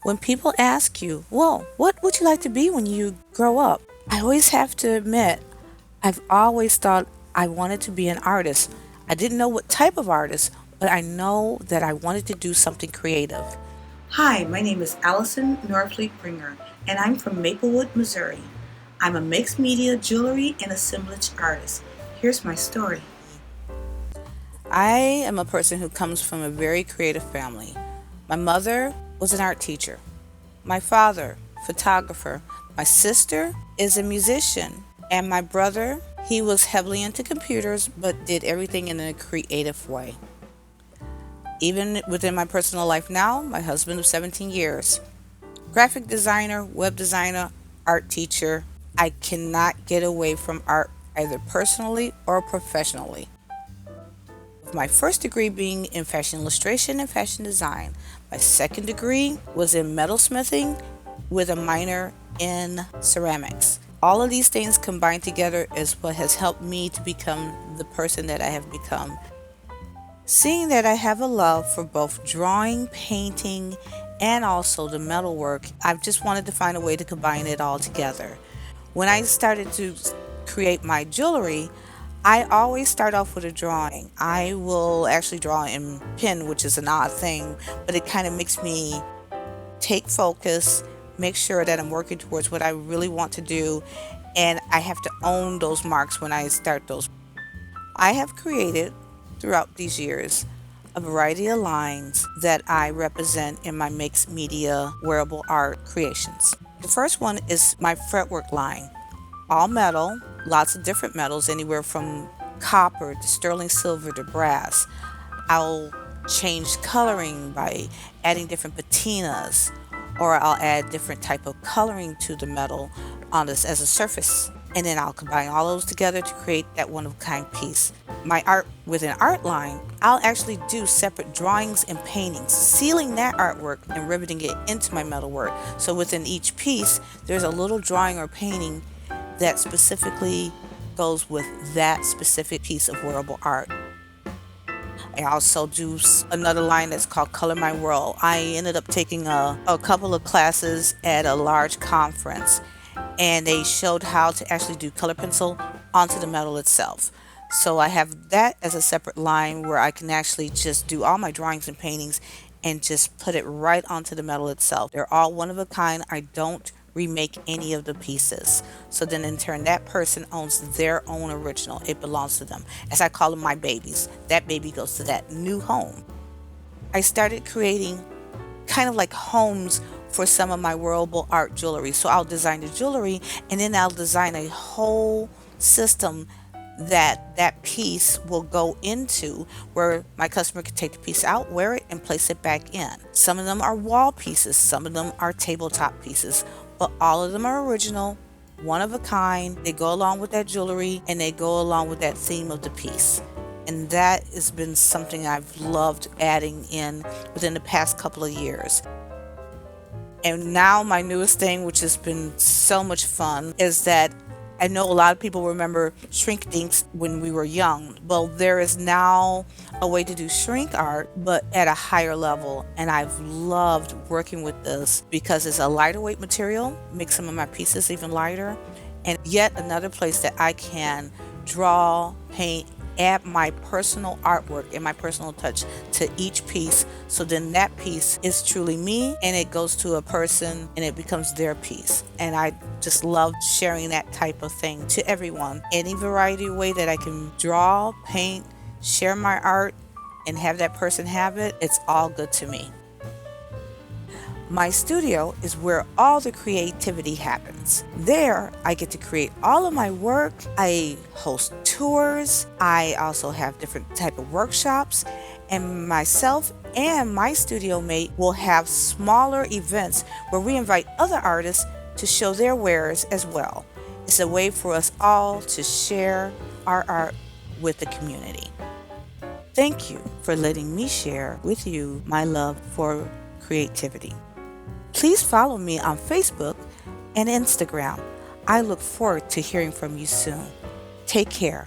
When people ask you, well, what would you like to be when you grow up? I always have to admit, I've always thought I wanted to be an artist. I didn't know what type of artist, but I know that I wanted to do something creative. Hi, my name is Allison Norfleet Bruenger, and I'm from Maplewood, Missouri. I'm a mixed media jewelry and assemblage artist. Here's my story. I am a person who comes from a very creative family. My mother was an art teacher. My father, photographer. My sister is a musician. And my brother, he was heavily into computers but did everything in a creative way. Even within my personal life now, my husband of 17 years, graphic designer, web designer, art teacher. I cannot get away from art either personally or professionally. My first degree being in fashion illustration and fashion design. My second degree was in metalsmithing with a minor in ceramics. All of these things combined together is what has helped me to become the person that I have become. Seeing that I have a love for both drawing, painting, and also the metalwork, I've just wanted to find a way to combine it all together. When I started to create my jewelry, I always start off with a drawing. I will actually draw in pen, which is an odd thing, but it kind of makes me take focus, make sure that I'm working towards what I really want to do, and I have to own those marks when I start those. I have created throughout these years a variety of lines that I represent in my mixed media wearable art creations. The first one is my fretwork line, all metal, lots of different metals, anywhere from copper to sterling silver to brass. I'll change coloring by adding different patinas, or I'll add different type of coloring to the metal on this as a surface. And then I'll combine all those together to create that one of a kind piece. My art with an art line, I'll actually do separate drawings and paintings, sealing that artwork and riveting it into my metalwork. So within each piece, there's a little drawing or painting that specifically goes with that specific piece of wearable art. I also do another line that's called Color My World. I ended up taking a couple of classes at a large conference, and they showed how to actually do color pencil onto the metal itself. So I have that as a separate line where I can actually just do all my drawings and paintings and just put it right onto the metal itself. They're all one of a kind. I don't remake any of the pieces. So then in turn, that person owns their own original. It belongs to them. As I call them, my babies. That baby goes to that new home. I started creating kind of like homes for some of my wearable art jewelry. So I'll design the jewelry and then I'll design a whole system that piece will go into, where my customer can take the piece out, wear it, and place it back in. Some of them are wall pieces, some of them are tabletop pieces, but all of them are original, one of a kind. They go along with that jewelry and they go along with that theme of the piece. And that has been something I've loved adding in within the past couple of years. And now my newest thing, which has been so much fun, is that I know a lot of people remember shrink dinks when we were young. Well, there is now a way to do shrink art, but at a higher level. And I've loved working with this because it's a lighter weight material, makes some of my pieces even lighter. And yet another place that I can draw, paint, add my personal artwork and my personal touch to each piece, so then that piece is truly me and it goes to a person and it becomes their piece. And I just love sharing that type of thing to everyone. Any variety of way that I can draw, paint, share my art, and have that person have it, it's all good to me. My studio is where all the creativity happens. There, I get to create all of my work. I host tours. I also have different type of workshops. And myself and my studio mate will have smaller events where we invite other artists to show their wares as well. It's a way for us all to share our art with the community. Thank you for letting me share with you my love for creativity. Please follow me on Facebook and Instagram. I look forward to hearing from you soon. Take care.